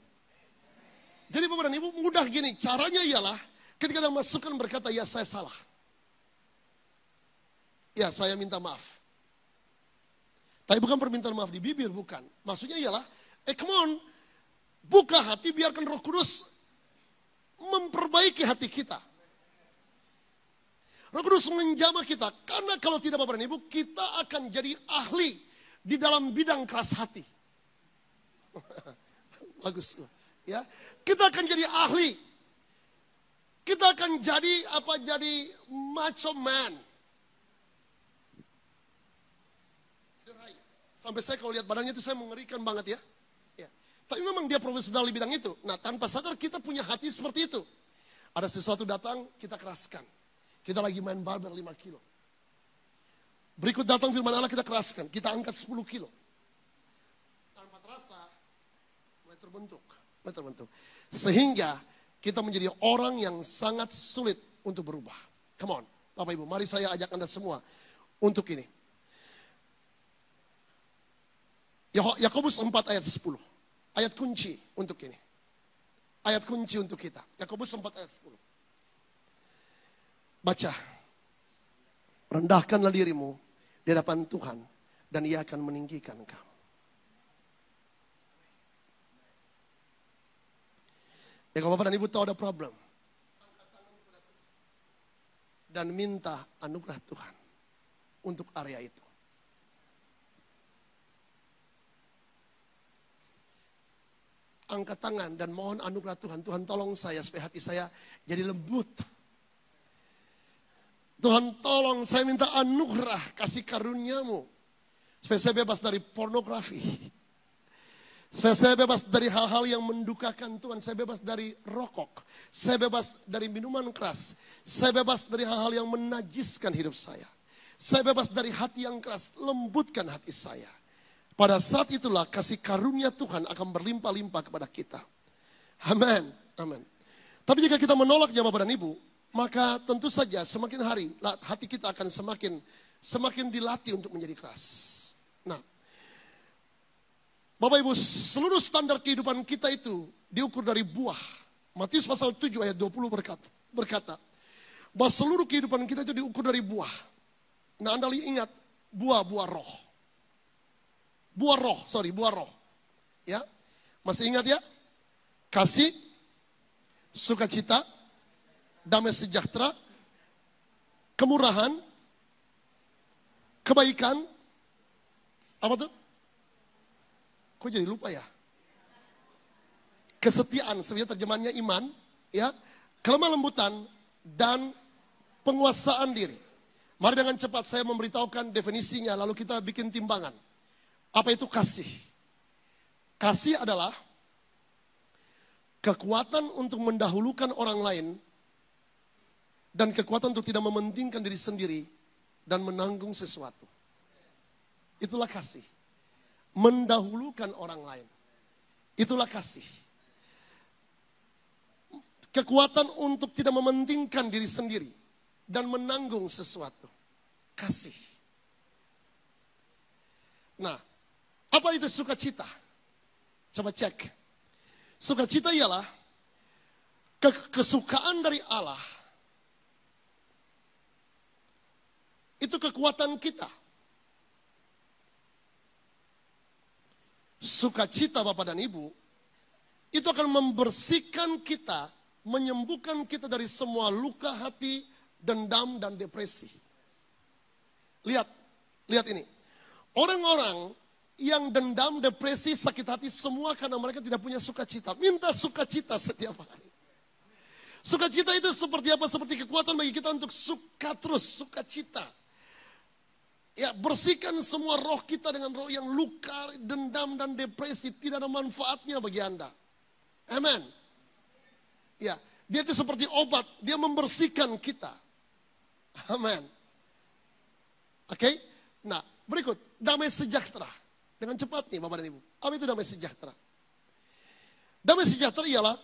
Jadi Bapak dan Ibu mudah gini, caranya ialah ketika Anda masukkan berkata, ya saya salah. Ya saya minta maaf. Tapi bukan permintaan maaf di bibir, bukan. Maksudnya ialah, come on, buka hati biarkan Roh Kudus memperbaiki hati kita. Roh Kudus menjamah kita. Karena kalau tidak Bapak dan Ibu, kita akan jadi ahli di dalam bidang keras hati. Bagus. Ya, kita akan jadi ahli. Kita akan jadi jadi macho man. Sampai saya kalau lihat badannya itu saya mengerikan banget ya. Ya. Tapi memang dia profesional di bidang itu. Nah, tanpa sadar kita punya hati seperti itu. Ada sesuatu datang, kita keraskan. Kita lagi main barbel 5 kilo. Berikut datang firman Allah, kita keraskan. Kita angkat 10 kilo. Tanpa terasa, mulai terbentuk. Sehingga kita menjadi orang yang sangat sulit untuk berubah. Come on, Bapak Ibu, mari saya ajak Anda semua untuk ini. Yakobus 4 ayat 10. Ayat kunci untuk ini. Ayat kunci untuk kita. Yakobus 4 ayat 10. Baca. Rendahkanlah dirimu di hadapan Tuhan dan Ia akan meninggikan kamu. Ya kalau Bapak dan Ibu tahu ada problem, dan minta anugerah Tuhan untuk area itu. Angkat tangan dan mohon anugerah Tuhan. Tuhan tolong saya supaya hati saya jadi lembut. Tuhan tolong saya minta anugerah kasih karunia-Mu. Supaya saya bebas dari pornografi. Supaya saya bebas dari hal-hal yang mendukakan Tuhan. Saya bebas dari rokok. Saya bebas dari minuman keras. Saya bebas dari hal-hal yang menajiskan hidup saya. Saya bebas dari hati yang keras. Lembutkan hati saya. Pada saat itulah kasih karunia Tuhan akan berlimpah-limpah kepada kita. Amin. Amin. Tapi jika kita menolaknya Bapak dan Ibu, maka tentu saja semakin hari hati kita akan semakin dilatih untuk menjadi keras. Nah, Bapak Ibu, seluruh standar kehidupan kita itu diukur dari buah. Matius pasal 7 ayat 20 berkata, bahwa seluruh kehidupan kita itu diukur dari buah. Nah, Anda ingat buah-buah roh. Buah roh. Ya. Masih ingat ya? Kasih, sukacita, damai sejahtera, kemurahan, kebaikan. Apa tuh? Kok jadi lupa ya? Kesetiaan, sebenarnya terjemahannya iman, ya. Kelemah lembutan dan penguasaan diri. Mari dengan cepat saya memberitahukan definisinya, lalu kita bikin timbangan. Apa itu kasih? Kasih adalah kekuatan untuk mendahulukan orang lain dan kekuatan untuk tidak mementingkan diri sendiri dan menanggung sesuatu. Itulah kasih. Mendahulukan orang lain. Itulah kasih. Kekuatan untuk tidak mementingkan diri sendiri dan menanggung sesuatu. Kasih. Nah, apa itu sukacita? Coba cek. Sukacita ialah kesukaan dari Allah. Itu kekuatan kita. Sukacita Bapak dan Ibu, itu akan membersihkan kita, menyembuhkan kita dari semua luka hati, dendam, dan depresi. Lihat, lihat ini. Orang-orang yang dendam, depresi, sakit hati semua karena mereka tidak punya sukacita. Minta sukacita setiap hari. Sukacita itu seperti apa? Seperti kekuatan bagi kita untuk suka terus, sukacita. Ya, bersihkan semua roh kita dengan roh yang luka, dendam dan depresi. Tidak ada manfaatnya bagi Anda. Amen. Ya, dia itu seperti obat, dia membersihkan kita. Amen. Oke? Nah, berikut, damai sejahtera. Dengan cepat nih Bapak dan Ibu. Apa itu damai sejahtera? Damai sejahtera ialah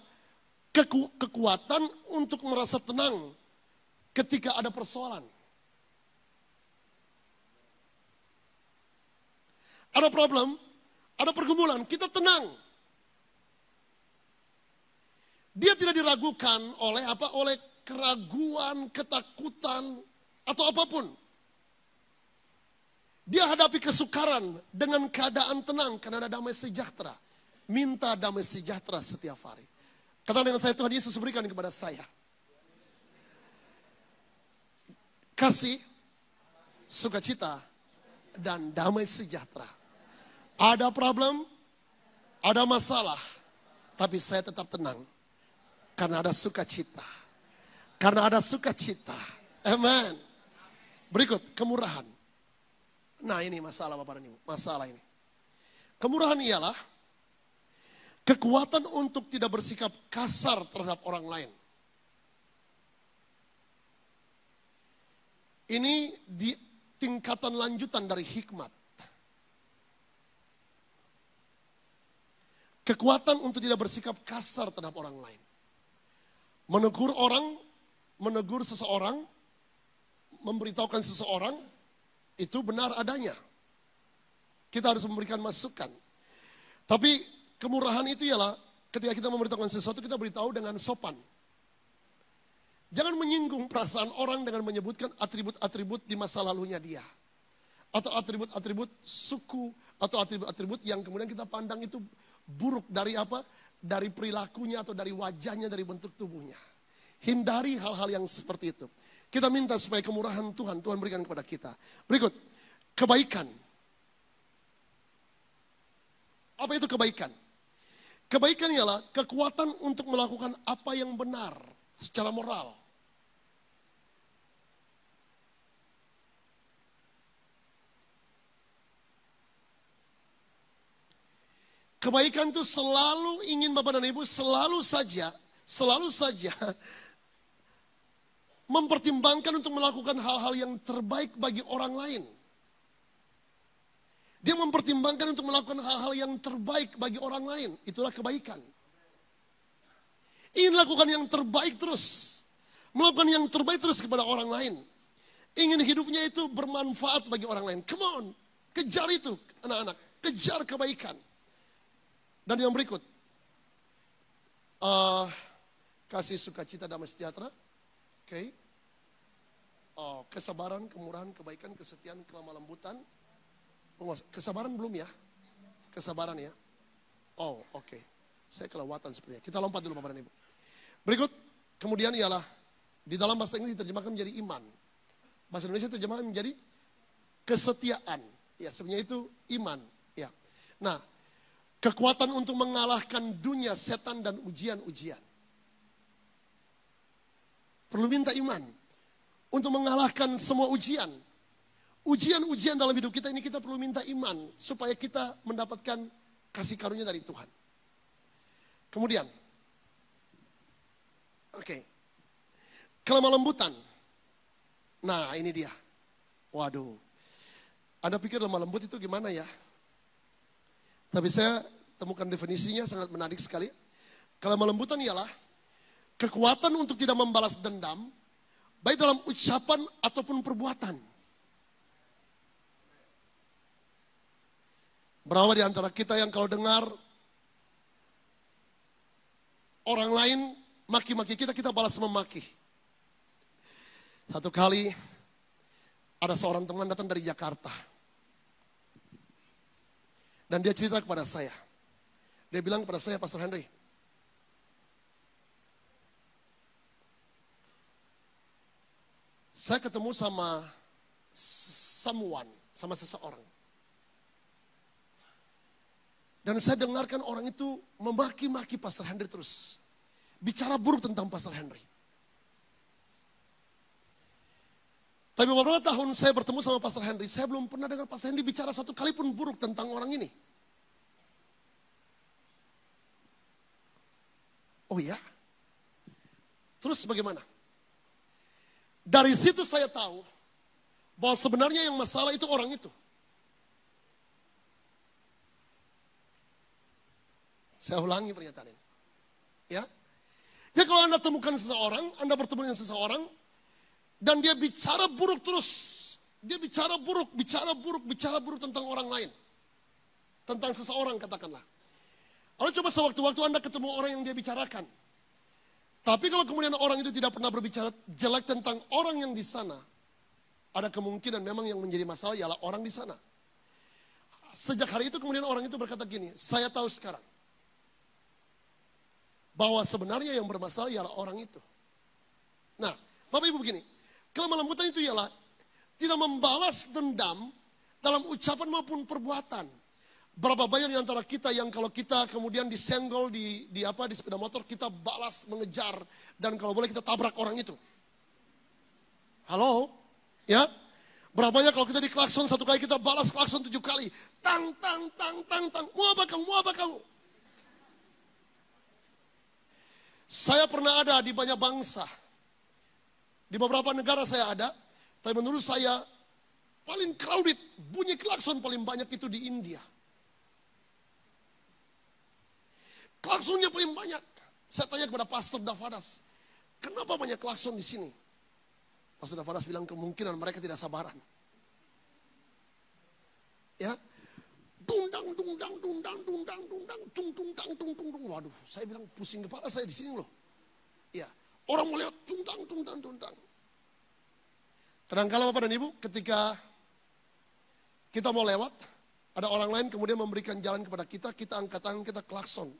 kekuatan untuk merasa tenang ketika ada persoalan. Ada problem, ada pergumulan, kita tenang. Dia tidak diragukan oleh apa? Oleh keraguan, ketakutan, atau apapun. Dia hadapi kesukaran dengan keadaan tenang karena ada damai sejahtera. Minta damai sejahtera setiap hari. Katakan dengan saya, Tuhan Yesus berikan kepada saya kasih, sukacita, dan damai sejahtera. Ada problem, ada masalah, tapi saya tetap tenang. Karena ada sukacita. Karena ada sukacita. Amen. Berikut, kemurahan. Nah ini masalah Bapak dan Ibu, masalah ini. Kemurahan ialah kekuatan untuk tidak bersikap kasar terhadap orang lain. Ini di tingkatan lanjutan dari hikmat. Kekuatan untuk tidak bersikap kasar terhadap orang lain. Menegur orang, menegur seseorang, memberitahukan seseorang, itu benar adanya. Kita harus memberikan masukan. Tapi kemurahan itu ialah ketika kita memberitahukan sesuatu, kita beritahu dengan sopan. Jangan menyinggung perasaan orang dengan menyebutkan atribut-atribut di masa lalunya dia. Atau atribut-atribut suku, atau atribut-atribut yang kemudian kita pandang itu buruk dari apa? Dari perilakunya atau dari wajahnya, dari bentuk tubuhnya. Hindari hal-hal yang seperti itu. Kita minta supaya kemurahan Tuhan berikan kepada kita. Berikut, kebaikan. Apa itu kebaikan? Kebaikan ialah kekuatan untuk melakukan apa yang benar secara moral. Kebaikan itu selalu ingin Bapak dan Ibu selalu saja mempertimbangkan untuk melakukan hal-hal yang terbaik bagi orang lain. Dia mempertimbangkan untuk melakukan hal-hal yang terbaik bagi orang lain. Itulah kebaikan. Ingin lakukan yang terbaik terus. Melakukan yang terbaik terus kepada orang lain. Ingin hidupnya itu bermanfaat bagi orang lain. Come on, kejar itu anak-anak. Kejar kebaikan. Dan yang berikut, kasih sukacita damai sejahtera, okay. Kesabaran, kemurahan, kebaikan, kesetiaan, kelemah lembutan. Kesabaran belum ya? Kesabaran ya? Oh oke, saya kelewatan sepertinya. Kita lompat dulu Bapak dan Ibu. Berikut, kemudian ialah, di dalam bahasa Inggris diterjemahkan menjadi iman. Bahasa Indonesia terjemahkan menjadi kesetiaan. Ya sebenarnya itu iman. Ya. Nah, kekuatan untuk mengalahkan dunia, setan, dan ujian-ujian. Perlu minta iman. Untuk mengalahkan semua ujian. Ujian-ujian dalam hidup kita ini kita perlu minta iman. Supaya kita mendapatkan kasih karunia dari Tuhan. Kemudian. Oke. Kelemah lembutan. Nah ini dia. Waduh. Anda pikir lemah lembut itu gimana ya? Tapi saya temukan definisinya sangat menarik sekali. Kelemah lembutan ialah kekuatan untuk tidak membalas dendam, baik dalam ucapan ataupun perbuatan. Berapa di antara kita yang kalau dengar orang lain maki-maki kita, kita balas memaki. Satu kali ada seorang teman datang dari Jakarta. Dan dia cerita kepada saya. Dia bilang kepada saya, Pastor Henry, saya ketemu sama someone, sama seseorang. Dan saya dengarkan orang itu memaki-maki Pastor Henry terus. Bicara buruk tentang Pastor Henry. Tapi beberapa tahun saya bertemu sama Pastor Henry, saya belum pernah dengar Pastor Henry bicara satu kali pun buruk tentang orang ini. Oh iya? Terus bagaimana? Dari situ saya tahu bahwa sebenarnya yang masalah itu orang itu. Saya ulangi pernyataan ini. Ya. Jadi kalau Anda temukan seseorang, Anda bertemu dengan seseorang, dan dia bicara buruk terus. Dia bicara buruk tentang orang lain. Tentang seseorang katakanlah. Lalu coba sewaktu-waktu Anda ketemu orang yang dia bicarakan. Tapi kalau kemudian orang itu tidak pernah berbicara jelek tentang orang yang di sana, ada kemungkinan memang yang menjadi masalah ialah orang di sana. Sejak hari itu kemudian orang itu berkata gini, saya tahu sekarang bahwa sebenarnya yang bermasalah ialah orang itu. Nah, Bapak Ibu begini, kelemahan lembutan itu ialah tidak membalas dendam dalam ucapan maupun perbuatan. Berapa banyak di antara kita yang kalau kita kemudian disenggol di sepeda motor, kita balas, mengejar, dan kalau boleh kita tabrak orang itu. Halo? Ya? Berapa banyak kalau kita diklakson satu kali, kita balas klakson 7 kali. Tang, tang, tang, tang, tang. Mau apa kamu? Mau apa kamu? Saya pernah ada di banyak bangsa. Di beberapa negara saya ada. Tapi menurut saya, paling crowded, bunyi klakson paling banyak itu di India. Klaksonnya paling banyak. Saya tanya kepada Pastor Davadas, kenapa banyak klakson di sini? Pastor Davadas bilang kemungkinan mereka tidak sabaran. Ya, dundang, dundang, dundang, dundang, dundang, dung, dundang, dung, dung, dung. Waduh, saya bilang pusing kepala saya di sini loh. Ya, orang melihat dundang, dundang, dundang. Kadang-kala Bapak dan Ibu, ketika kita mau lewat, ada orang lain kemudian memberikan jalan kepada kita, kita angkat tangan, kita klakson.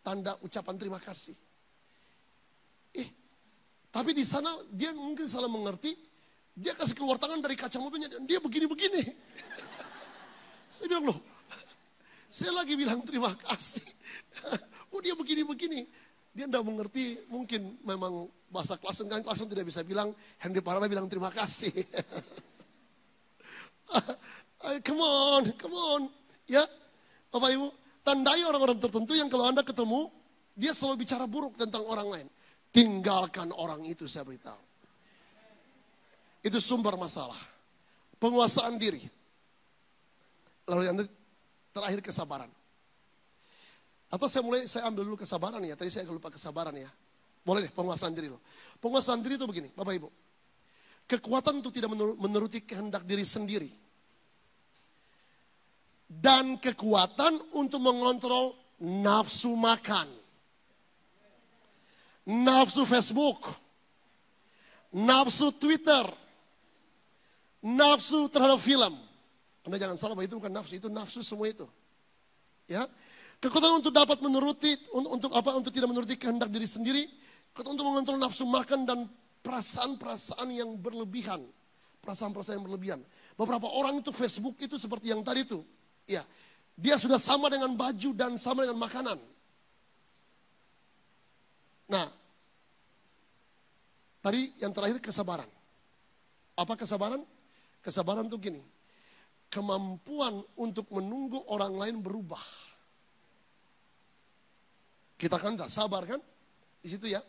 Tanda ucapan terima kasih. Tapi di sana dia mungkin salah mengerti, dia kasih keluar tangan dari kaca mobilnya, dan dia begini-begini. Saya bilang, loh, saya lagi bilang terima kasih. Oh dia begini-begini. Dia tidak mengerti, mungkin memang bahasa klakson, kan klakson tidak bisa bilang, Henry Parada bilang terima kasih. Come on. Ya, Bapak Ibu, tandai orang-orang tertentu yang kalau Anda ketemu, dia selalu bicara buruk tentang orang lain. Tinggalkan orang itu, saya beritahu. Itu sumber masalah. Penguasaan diri. Lalu yang terakhir kesabaran. Atau saya ambil dulu kesabaran ya. Tadi saya lupa kesabaran ya. Boleh deh, penguasaan diri loh. Penguasaan diri itu begini, Bapak Ibu. Kekuatan untuk tidak menuruti kehendak diri sendiri. Dan kekuatan untuk mengontrol nafsu makan. Nafsu Facebook. Nafsu Twitter. Nafsu terhadap film. Anda jangan salah bahwa itu bukan nafsu, itu nafsu semua itu. Ya. Kekuatan untuk dapat menuruti, untuk tidak menuruti kehendak diri sendiri. Kekuatan untuk mengontrol nafsu makan dan perasaan-perasaan yang berlebihan. Perasaan-perasaan yang berlebihan. Beberapa orang itu Facebook itu seperti yang tadi itu. Ya, dia sudah sama dengan baju dan sama dengan makanan. Nah, tadi yang terakhir kesabaran. Apa kesabaran? Kesabaran itu gini, kemampuan untuk menunggu orang lain berubah. Kita kan tak sabar kan? Di situ ya.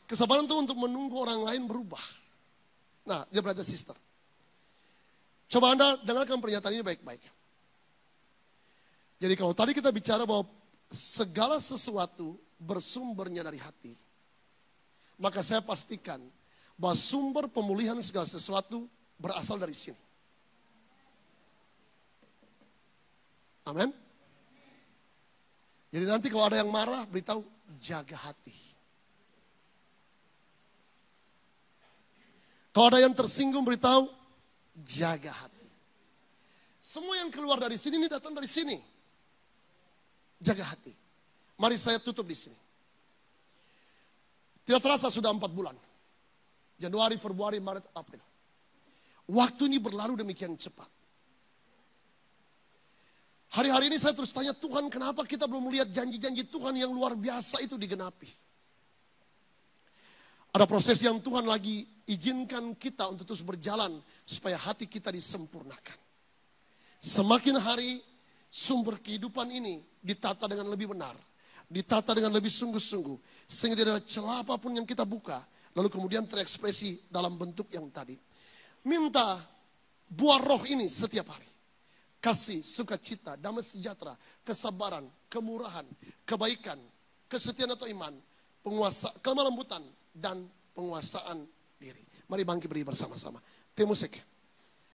Kesabaran itu untuk menunggu orang lain berubah. Nah, dia berada sister. Coba Anda dengarkan pernyataan ini baik-baik. Jadi kalau tadi kita bicara bahwa segala sesuatu bersumbernya dari hati, maka saya pastikan bahwa sumber pemulihan segala sesuatu berasal dari sini. Amin. Jadi nanti kalau ada yang marah, beritahu jaga hati. Kalau ada yang tersinggung, beritahu jaga hati. Semua yang keluar dari sini ini datang dari sini. Jaga hati. Mari saya tutup di sini. Tidak terasa sudah 4 bulan. Januari, Februari, Maret, April. Waktu ini berlalu demikian cepat. Hari-hari ini saya terus tanya, Tuhan kenapa kita belum melihat janji-janji Tuhan yang luar biasa itu digenapi. Ada proses yang Tuhan lagi izinkan kita untuk terus berjalan supaya hati kita disempurnakan. Semakin hari sumber kehidupan ini ditata dengan lebih benar. Ditata dengan lebih sungguh-sungguh. Sehingga tidak ada celah apapun yang kita buka. Lalu kemudian terekspresi dalam bentuk yang tadi. Minta buah roh ini setiap hari. Kasih, sukacita, damai sejahtera, kesabaran, kemurahan, kebaikan, kesetiaan atau iman, kelemah lembutan, dan penguasaan diri. Mari bangkit berdiri bersama-sama. Tim musik.